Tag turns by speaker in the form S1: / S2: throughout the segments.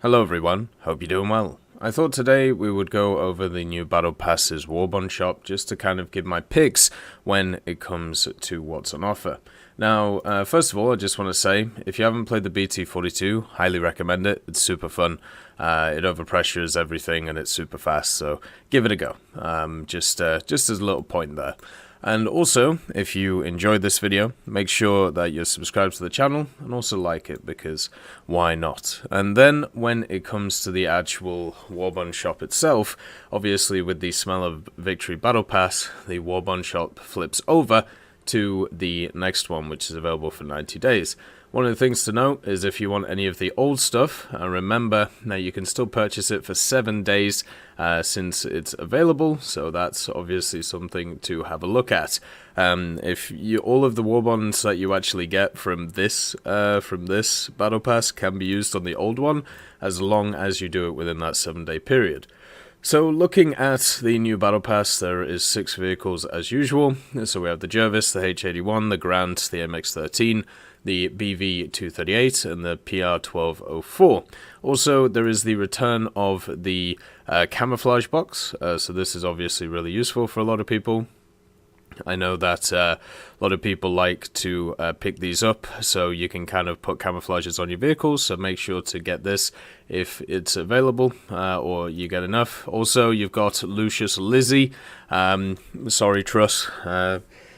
S1: Hello everyone, hope you're doing well. I thought today we would go over the new Battle Pass's Warbond shop just to kind of give my picks when it comes to what's on offer. Now, first of all, I just want to say, if you haven't played the BT42, highly recommend it. It's super fun. It overpressures everything and it's super fast, so give it a go. Just as a little point there. And also, if you enjoyed this video, make sure that you're subscribed to the channel and also like it, because why not? And then when it comes to the actual Warbond shop itself, obviously with the Smell of Victory Battle Pass, the Warbond shop flips over to the next one, which is available for 90 days. One of the things to note is if you want any of the old stuff, remember that you can still purchase it for 7 days since it's available, so that's obviously something to have a look at. If you, all of the Warbonds that you actually get from this Battle Pass can be used on the old one, as long as you do it within that 7-day period. So looking at the new Battle Pass, there is 6 vehicles as usual. So we have the Jervis, the H81, the Grant, the AMX-13, the BV238, and the PR1204. Also, there is the return of the camouflage box, so this is obviously really useful for a lot of people. I know that a lot of people like to pick these up, so you can kind of put camouflages on your vehicles, so make sure to get this if it's available, or you get enough. Also, you've got Lucius Lizzie, sorry Truss,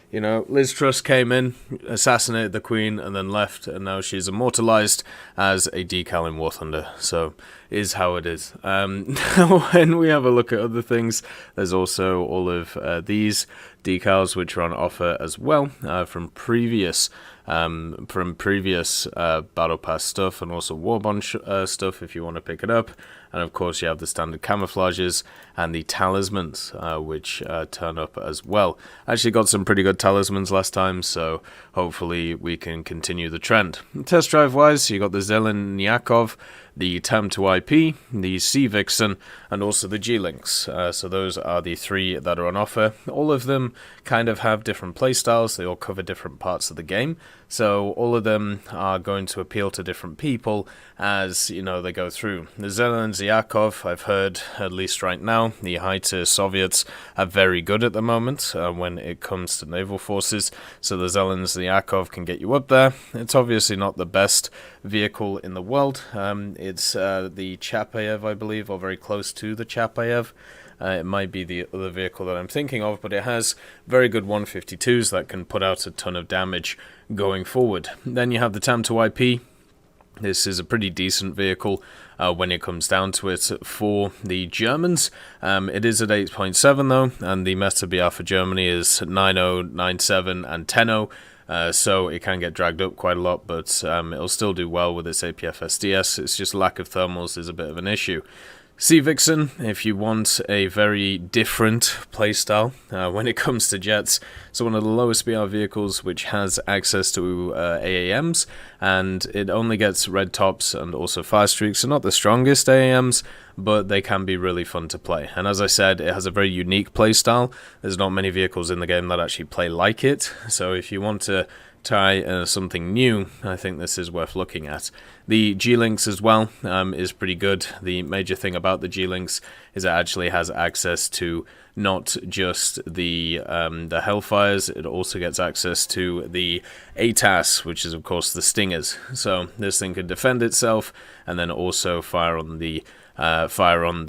S1: you know, Liz Truss came in, assassinated the Queen, and then left, and now she's immortalized as a decal in War Thunder. So, is how it is. Now, when we have a look at other things, there's also all of these decals which are on offer as well from previous Battle Pass stuff, and also Warbond stuff if you want to pick it up. And of course you have the standard camouflages and the talismans which turn up as well. I actually got some pretty good talismans last time, so hopefully we can continue the trend. Test drive wise, you got the Zeleniakov, the TAM2IP, the Sea Vixen, and also the G-Lynx. So those are the 3 that are on offer. All of them kind of have different playstyles, they all cover different parts of the game, so all of them are going to appeal to different people as, you know, they go through. The Zeleniakov, I've heard, at least right now, the high-tier Soviets are very good at the moment when it comes to naval forces, so the Zeleniakov can get you up there. It's obviously not the best vehicle in the world. It's the Chapayev, I believe, or very close to the Chapayev. It might be the other vehicle that I'm thinking of, but it has very good 152s that can put out a ton of damage going forward. Then you have the TAM2IP. This is a pretty decent vehicle when it comes down to it for the Germans. It is at 8.7 though, and the meta BR for Germany is 9.0, 9.7, and 10.0. So it can get dragged up quite a lot, but it'll still do well with its APF SDS. It's just lack of thermals is a bit of an issue. Sea Vixen, if you want a very different playstyle when it comes to jets, so one of the lowest BR vehicles which has access to AAMs, and it only gets red tops and also fire streaks, so not the strongest AAMs, but they can be really fun to play. And as I said, it has a very unique playstyle. There's not many vehicles in the game that actually play like it, so if you want to try something new, I think this is worth looking at. The G-Lynx as well is pretty good. The major thing about the G-Lynx is it actually has access to not just the Hellfires, it also gets access to the ATAS, which is of course the Stingers. So this thing can defend itself and then also fire on the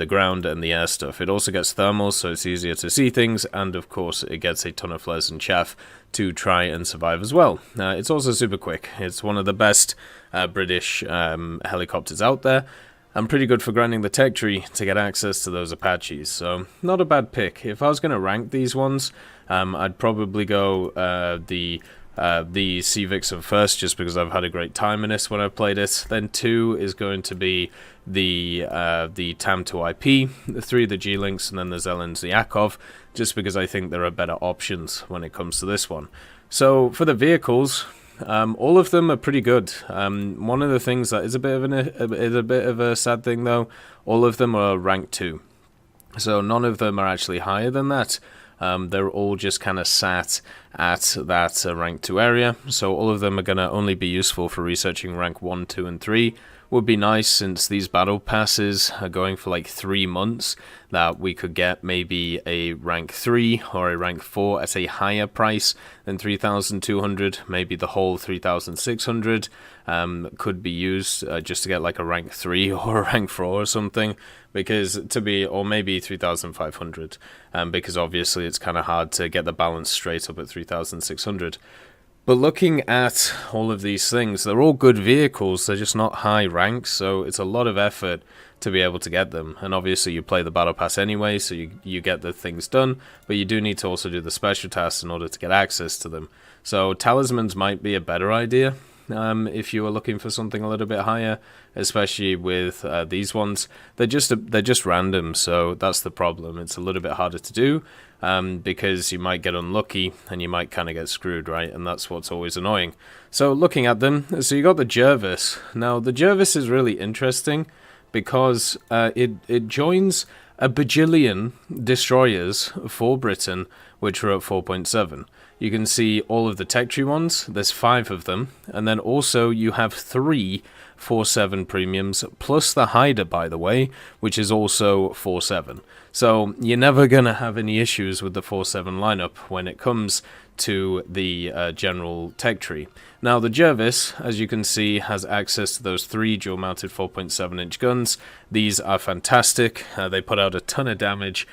S1: ground and the air stuff. It also gets thermals, so it's easier to see things, and of course it gets a ton of flares and chaff to try and survive as well. It's also super quick. It's one of the best British helicopters out there, and pretty good for grinding the tech tree to get access to those Apaches, so not a bad pick. If I was going to rank these ones, I'd probably go the Sea Vixen first, just because I've had a great time in this when I've played it. Then 2 is going to be the TAM2IP, the 3 the G-Lynx, and then the Zeleniakov, just because I think there are better options when it comes to this one. So for the vehicles, all of them are pretty good. One of the things that is a bit of a sad thing though, all of them are rank 2. So none of them are actually higher than that. They're all just kind of sat at that rank 2 area, so all of them are going to only be useful for researching rank 1, 2, and 3, would be nice, since these battle passes are going for like 3 months, that we could get maybe a rank 3 or a rank 4 at a higher price than 3,200. Maybe the whole 3,600 could be used just to get like a rank 3 or a rank 4 or something, because or maybe 3,500, because obviously it's kind of hard to get the balance straight up at 3,600. But looking at all of these things, they're all good vehicles, they're just not high ranks, so it's a lot of effort to be able to get them. And obviously you play the battle pass anyway, so you get the things done, but you do need to also do the special tasks in order to get access to them. So talismans might be a better idea if you were looking for something a little bit higher, especially with these ones. They're just random, so that's the problem. It's a little bit harder to do, because you might get unlucky and you might kind of get screwed, right? And that's what's always annoying. So looking at them, so you got the Jervis. Now the Jervis is really interesting because it joins a bajillion destroyers for Britain, which are at 4.7. You can see all of the tech tree ones, there's 5 of them, and then also you have 3 4.7 premiums, plus the Hider, by the way, which is also 4.7. So you're never going to have any issues with the 4.7 lineup when it comes to the general tech tree. Now the Jervis, as you can see, has access to those 3 dual-mounted 4.7-inch guns. These are fantastic. They put out a ton of damage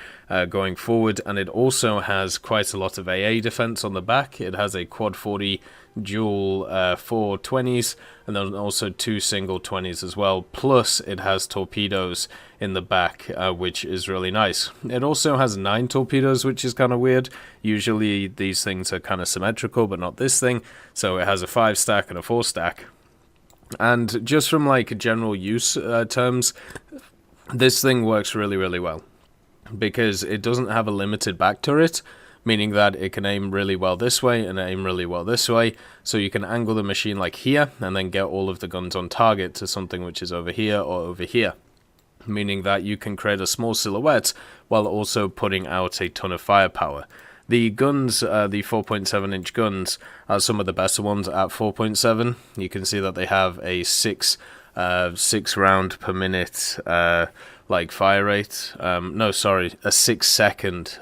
S1: going forward, and it also has quite a lot of AA defense on the back. It has a quad 40 dual 420s, and then also 2 single 20s as well, plus it has torpedoes in the back, which is really nice. It also has 9 torpedoes, which is kind of weird. Usually these things are kind of symmetrical, but not this thing. So it has a 5 stack and a 4 stack. And just from like general use terms, this thing works really, really well, because it doesn't have a limited back turret, meaning that it can aim really well this way and aim really well this way. So you can angle the machine like here and then get all of the guns on target to something which is over here or over here, meaning that you can create a small silhouette while also putting out a ton of firepower. The guns, the 4.7-inch guns, are some of the better ones at 4.7. You can see that they have a 6 round per minute like fire rate. No, sorry, a 6-second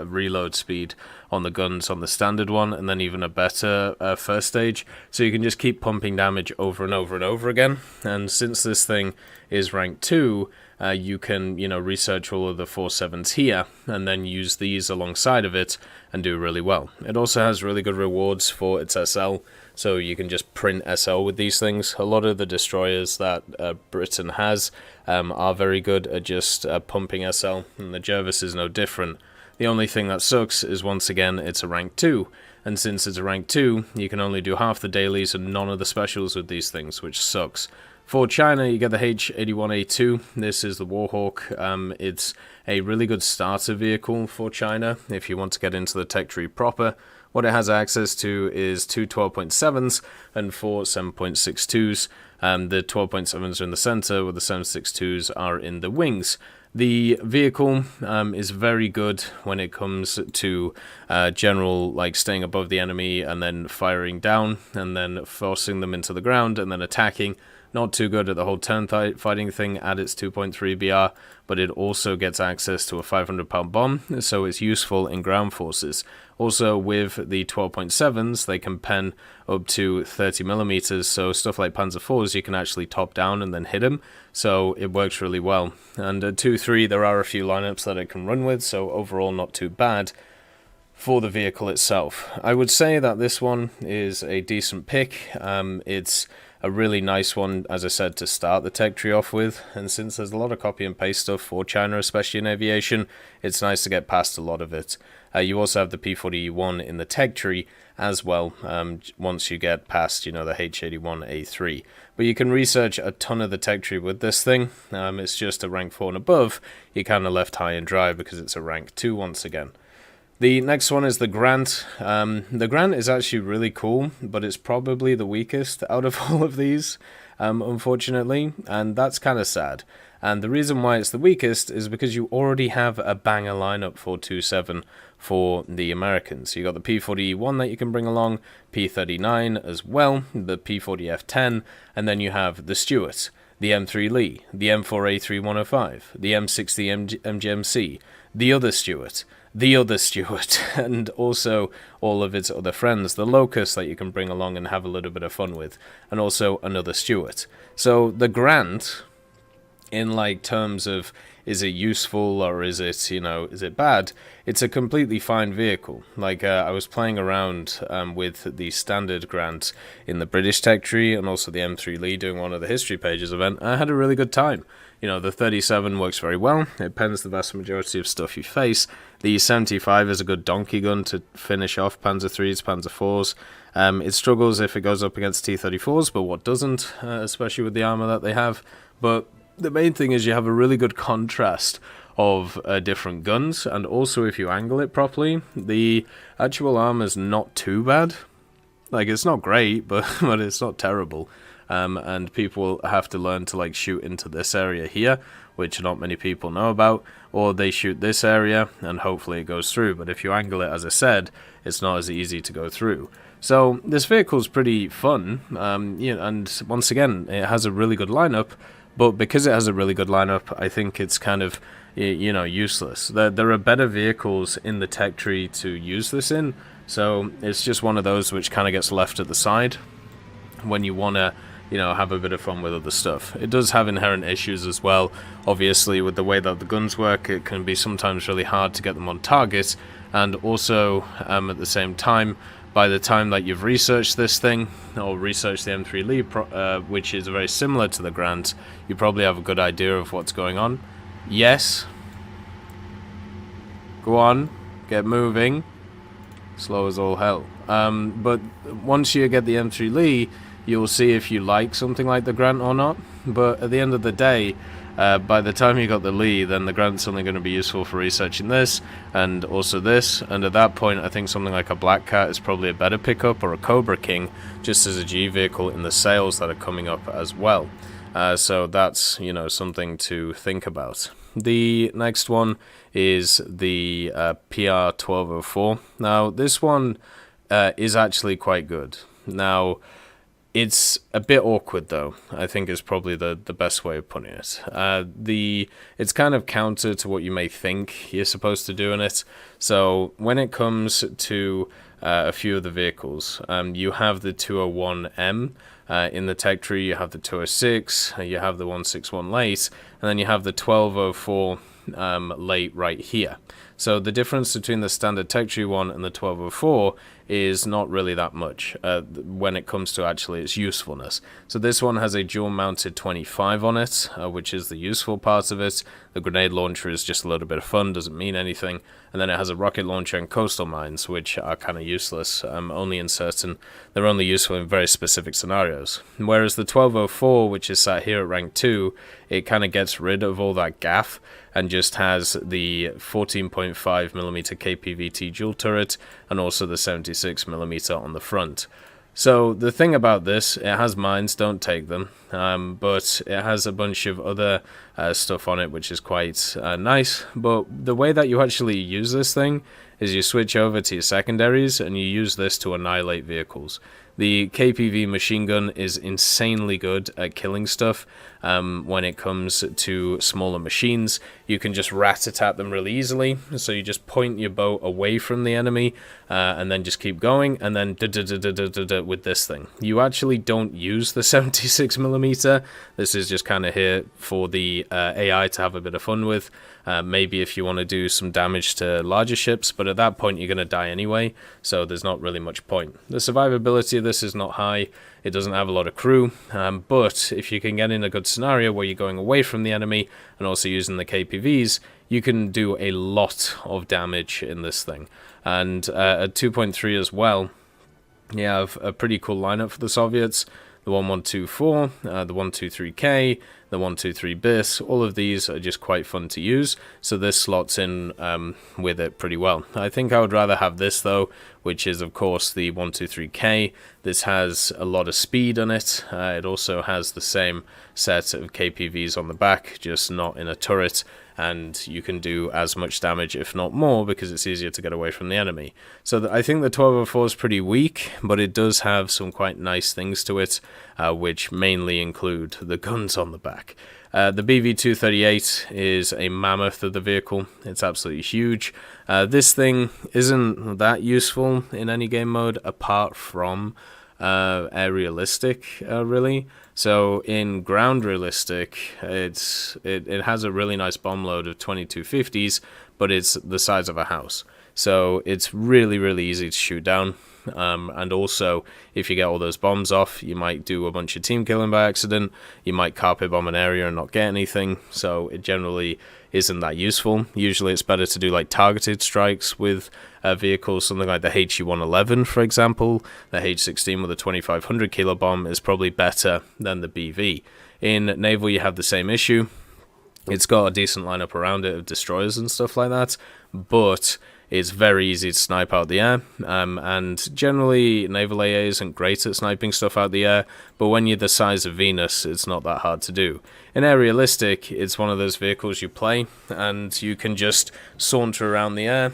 S1: reload speed on the guns on the standard one, and then even a better first stage. So you can just keep pumping damage over and over and over again. And since this thing is rank 2, you can, research all of the 4.7s here and then use these alongside of it and do really well. It also has really good rewards for its SL, so you can just print SL with these things. A lot of the destroyers that Britain has are very good at just pumping SL, and the Jervis is no different. The only thing that sucks is, once again, it's a rank 2, and since it's a rank 2, you can only do half the dailies and none of the specials with these things, which sucks. For China, you get the H81A2. This is the Warhawk. It's a really good starter vehicle for China if you want to get into the tech tree proper. What it has access to is 2 12.7s and 4 7.62s. The 12.7s are in the center, where the 7.62s are in the wings. The vehicle is very good when it comes to general, like staying above the enemy and then firing down and then forcing them into the ground and then attacking. Not too good at the whole turn fighting thing at its 2.3 BR, but it also gets access to a 500-pound bomb, so it's useful in ground forces. Also, with the 12.7s, they can pen up to 30mm, so stuff like Panzer IVs, you can actually top down and then hit them, so it works really well. And at 2.3, there are a few lineups that it can run with, so overall not too bad for the vehicle itself. I would say that this one is a decent pick. It's a really nice one, as I said, to start the tech tree off with, and since there's a lot of copy and paste stuff for China, especially in aviation, it's nice to get past a lot of it. You also have the P41 in the tech tree as well, once you get past, the H81A3. But you can research a ton of the tech tree with this thing. It's just a rank 4 and above, you're kind of left high and dry because it's a rank 2 once again. The next one is the Grant. The Grant is actually really cool, but it's probably the weakest out of all of these. unfortunately, and that's kind of sad. And the reason why it's the weakest is because you already have a banger lineup for 2.7 for the Americans. You got the P40E1 that you can bring along, P39 as well, the P40F10, and then you have the Stuart, the M3 Lee, the M4A3105, the M60 MGMC, the other Stuart, and also all of its other friends, the Locust that you can bring along and have a little bit of fun with, and also another Stuart. So the Grant, in like terms of is it useful or is it, is it bad, it's a completely fine vehicle. Like I was playing around with the standard Grant in the British tech tree and also the M3 Lee doing one of the history pages event. I had a really good time. The 37 works very well. It pens the vast majority of stuff you face. The 75 is a good donkey gun to finish off Panzer 3s, Panzer 4s. It struggles if it goes up against T-34s, but what doesn't, especially with the armor that they have. But the main thing is you have a really good contrast of different guns, and also if you angle it properly, the actual armor's not too bad. Like, it's not great, but it's not terrible. And people have to learn to like shoot into this area here, which not many people know about, or they shoot this area and hopefully it goes through. But if you angle it, as I said, it's not as easy to go through. So this vehicle's pretty fun, and once again, it has a really good lineup. But because it has a really good lineup, I think it's kind of, useless. There are better vehicles in the tech tree to use this in, so it's just one of those which kind of gets left at the side when you want to, have a bit of fun with other stuff. It does have inherent issues as well. Obviously, with the way that the guns work, it can be sometimes really hard to get them on target, and also, at the same time, by the time that you've researched this thing, or researched the M3 Lee, which is very similar to the Grant, you probably have a good idea of what's going on. Yes. Go on. Get moving. Slow as all hell. But once you get the M3 Lee, you'll see if you like something like the Grant or not. But at the end of the day, by the time you got the Lee, then the Grant's only going to be useful for researching this, and also this, and at that point I think something like a Black Cat is probably a better pickup, or a Cobra King, just as a G vehicle in the sales that are coming up as well. So that's, something to think about. The next one is the PR1204. Now this one is actually quite good. Now, it's a bit awkward, though, I think is probably the best way of putting it. It's kind of counter to what you may think you're supposed to do in it. So when it comes to a few of the vehicles, you have the 201M in the tech tree, you have the 206, you have the 161 late, and then you have the 1204 late right here. So the difference between the standard tech tree one and the 1204 is not really that much when it comes to actually its usefulness. So this one has a dual mounted 25 on it, which is the useful part of it. The grenade launcher is just a little bit of fun, doesn't mean anything. And then it has a rocket launcher and coastal mines, which are kind of useless, they're only useful in very specific scenarios. Whereas the 1204, which is sat here at rank 2, it kind of gets rid of all that gaff and just has the 14.5mm KPVT dual turret and also the 76mm on the front. So the thing about this, it has mines, don't take them, but it has a bunch of other stuff on it which is quite nice. But the way that you actually use this thing is you switch over to your secondaries and you use this to annihilate vehicles. The KPV machine gun is insanely good at killing stuff. When it comes to smaller machines, you can just rat-a-tat them really easily. So you just point your bow away from the enemy and then just keep going, and then with this thing. You actually don't use the 76mm. This is just kind of here for the AI to have a bit of fun with. Maybe if you want to do some damage to larger ships, but at that point you're going to die anyway, so there's not really much point. The survivability of this is not high. It doesn't have a lot of crew, but if you can get in a good scenario where you're going away from the enemy and also using the KPVs, you can do a lot of damage in this thing. And at 2.3 as well, you have a pretty cool lineup for the Soviets. the 1124, the 123K, the 123 bis. All of these are just quite fun to use, so this slots in with it pretty well. I think I would rather have this though, which is of course the 123K. This has a lot of speed on it. It also has the same set of KPVs on the back, just not in a turret, and you can do as much damage, if not more, because it's easier to get away from the enemy. So I think the 1204 is pretty weak, but it does have some quite nice things to it, which mainly include the guns on the back. The BV-238 is a mammoth of the vehicle. It's absolutely huge. This thing isn't that useful in any game mode apart from aerialistic, really. So in ground realistic, it has a really nice bomb load of 2250s, but it's the size of a house. So it's really, really easy to shoot down. And also, if you get all those bombs off, you might do a bunch of team killing by accident. You might carpet bomb an area and not get anything. So it generally isn't that useful. Usually it's better to do like targeted strikes with vehicles, something like the HE-111, for example. The H-16 with a 2500 kilo bomb is probably better than the BV. In Naval, you have the same issue. It's got a decent lineup around it of destroyers and stuff like that, but it's very easy to snipe out the air, and generally Naval AA isn't great at sniping stuff out the air, but when you're the size of Venus, it's not that hard to do. In aerialistic, it's one of those vehicles you play, and you can just saunter around the air,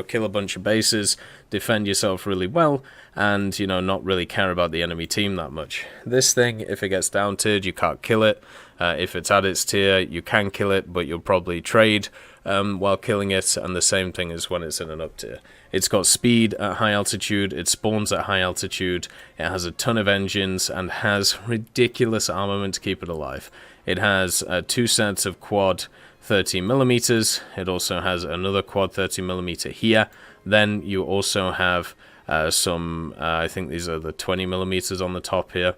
S1: kill a bunch of bases, defend yourself really well, and, not really care about the enemy team that much. This thing, if it gets down tiered, you can't kill it. If it's at its tier, you can kill it, but you'll probably trade while killing it, and the same thing as when it's in an up tier. It's got speed at high altitude, it spawns at high altitude, it has a ton of engines, and has ridiculous armament to keep it alive. It has 2 sets of quad 30mm, it also has another quad 30mm here. Then you also have some, I think these are the 20mm on the top here.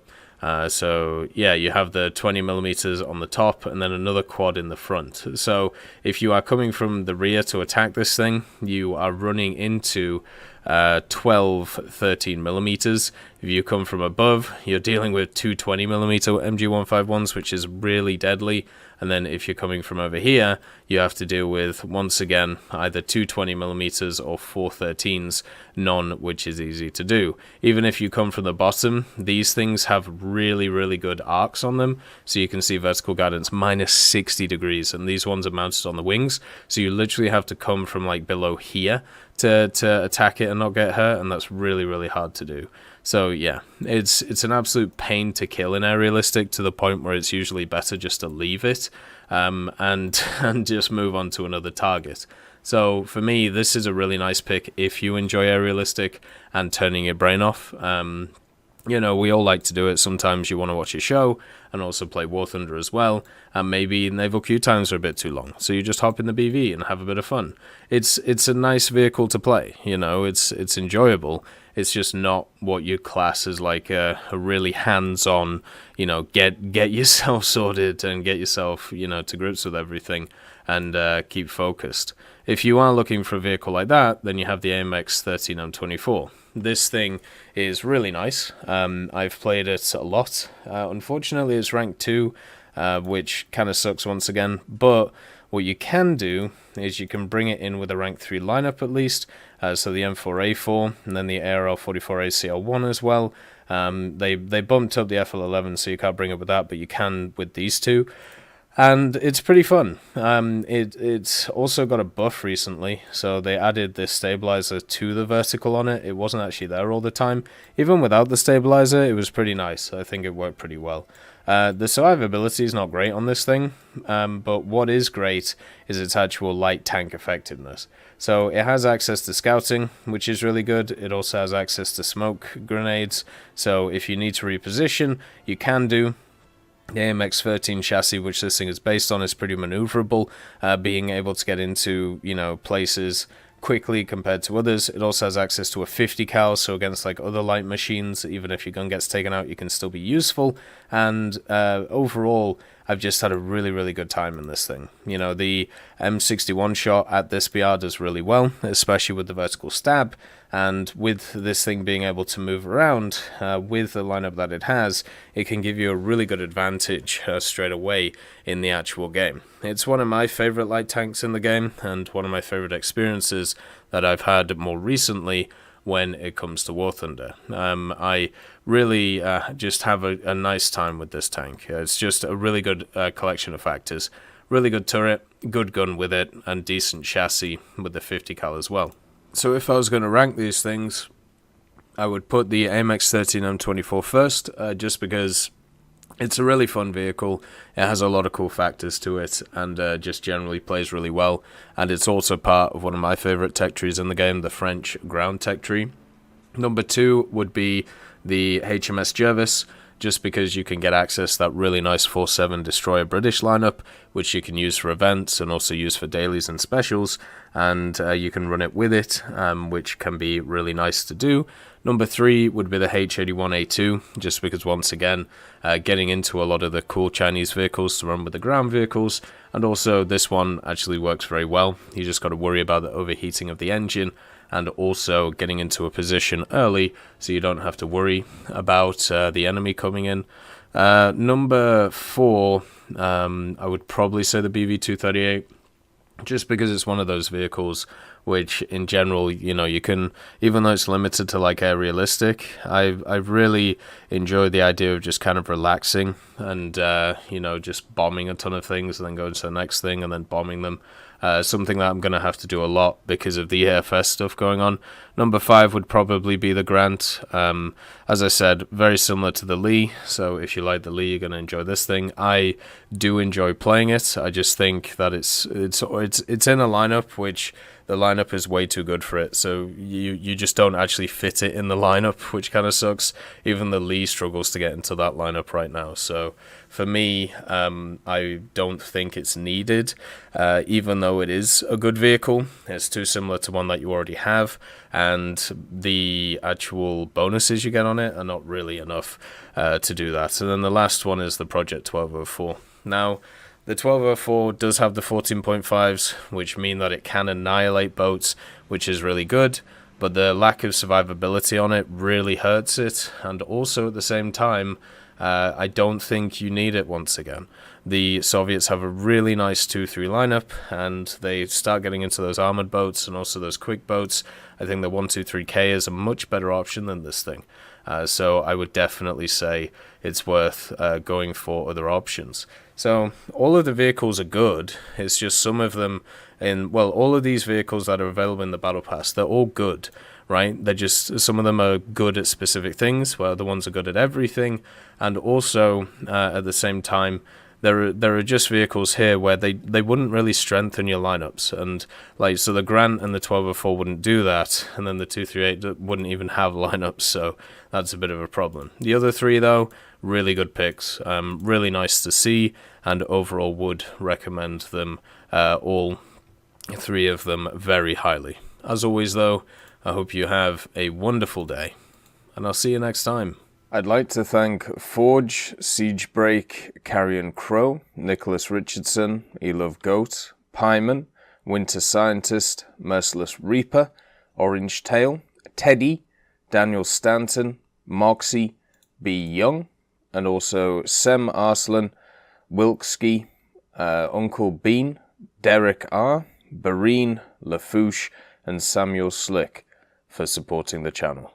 S1: So yeah, you have the 20mm on the top and then another quad in the front. So if you are coming from the rear to attack this thing, you are running into 12 13mm. If you come from above, you're dealing with two 20mm MG151s, which is really deadly. And then if you're coming from over here, you have to deal with, once again, either two 20mm or 4 13s, none which is easy to do. Even if you come from the bottom, these things have really, really good arcs on them. So you can see vertical guidance minus 60 degrees, and these ones are mounted on the wings. So you literally have to come from like below here to attack it and not get hurt, and that's really, really hard to do. So yeah, it's an absolute pain to kill in aerialistic, to the point where it's usually better just to leave it and just move on to another target. So for me, this is a really nice pick if you enjoy aerialistic and turning your brain off. You know, we all like to do it. Sometimes you want to watch a show and also play War Thunder as well, and maybe naval queue times are a bit too long, so you just hop in the BV and have a bit of fun. It's a nice vehicle to play, you know, it's enjoyable. It's just not what you class as like a really hands-on, you know, get yourself sorted and get yourself, you know, to grips with everything and keep focused. If you are looking for a vehicle like that, then you have the AMX-13 M24. This thing is really nice. I've played it a lot. Unfortunately, it's rank 2, which kind of sucks once again. But what you can do is you can bring it in with a rank 3 lineup at least. So the M4A4 and then the ARL44ACL1 as well. They bumped up the FL11, so you can't bring it with that, but you can with these two. And it's pretty fun. It's also got a buff recently, so they added this stabilizer to the vertical on it. It wasn't actually there all the time. Even without the stabilizer, it was pretty nice. I think it worked pretty well. The survivability is not great on this thing, but what is great is its actual light tank effectiveness. So it has access to scouting, which is really good. It also has access to smoke grenades, so if you need to reposition, you can do. The AMX-13 chassis, which this thing is based on, is pretty maneuverable, being able to get into, you know, places quickly compared to others. It also has access to a 50 cal, so against like other light machines, even if your gun gets taken out, you can still be useful. And overall, I've just had a really, really good time in this thing. You know, the M61 shot at this BR does really well, especially with the vertical stab. And with this thing being able to move around with the lineup that it has, it can give you a really good advantage straight away in the actual game. It's one of my favorite light tanks in the game, and one of my favorite experiences that I've had more recently when it comes to War Thunder. I really just have a nice time with this tank. It's just a really good collection of factors. Really good turret, good gun with it, and decent chassis with the 50 cal as well. So if I was going to rank these things, I would put the AMX-13 M24 first, just because it's a really fun vehicle. It has a lot of cool factors to it, and just generally plays really well. And it's also part of one of my favorite tech trees in the game, the French ground tech tree. Number 2 would be the HMS Jervis, just because you can get access to that really nice 4/7 Destroyer British lineup, which you can use for events and also use for dailies and specials, and you can run it with it, which can be really nice to do. Number 3 would be the H81A2, just because once again, getting into a lot of the cool Chinese vehicles to run with the ground vehicles, and also this one actually works very well. You just got to worry about the overheating of the engine, and also getting into a position early so you don't have to worry about the enemy coming in. Number 4, I would probably say the BV238, just because it's one of those vehicles which in general, you can, even though it's limited to like air realistic, I've really enjoyed the idea of just kind of relaxing and, just bombing a ton of things and then going to the next thing and then bombing them. Something that I'm going to have to do a lot because of the AFS stuff going on. Number 5 would probably be the Grant. As I said, very similar to the Lee, so if you like the Lee, you're going to enjoy this thing. I do enjoy playing it. I just think that it's in a lineup which the lineup is way too good for it, so you just don't actually fit it in the lineup, which kind of sucks. Even the Lee struggles to get into that lineup right now, so for me, I don't think it's needed, even though it is a good vehicle. It's too similar to one that you already have, and the actual bonuses you get on it are not really enough to do that. And then the last one is the Project 1204. Now, the 1204 does have the 14.5s, which mean that it can annihilate boats, which is really good, but the lack of survivability on it really hurts it, and also at the same time, I don't think you need it once again. The Soviets have a really nice 2-3 lineup, and they start getting into those armored boats and also those quick boats. I think the 123K is a much better option than this thing. So I would definitely say it's worth going for other options. So all of the vehicles are good. It's just some of them all of these vehicles that are available in the Battle Pass, they're all good, right? They're just, some of them are good at specific things, while other ones are good at everything. And also, at the same time, there are just vehicles here where they wouldn't really strengthen your lineups, and so the Grant and the 1204 wouldn't do that, and then the 238 wouldn't even have lineups, so that's a bit of a problem. The other 3 though, really good picks, really nice to see, and overall would recommend them all 3 of them very highly. As always though, I hope you have a wonderful day, and I'll see you next time. I'd like to thank Forge, Siegebreak, Carrion Crow, Nicholas Richardson, Elove Goat, Pyman, Winter Scientist, Merciless Reaper, Orange Tail, Teddy, Daniel Stanton, Moxie, B. Young, and also Sem Arslan, Wilkski, Uncle Bean, Derek R., Bareen, Lafouche, and Samuel Slick for supporting the channel.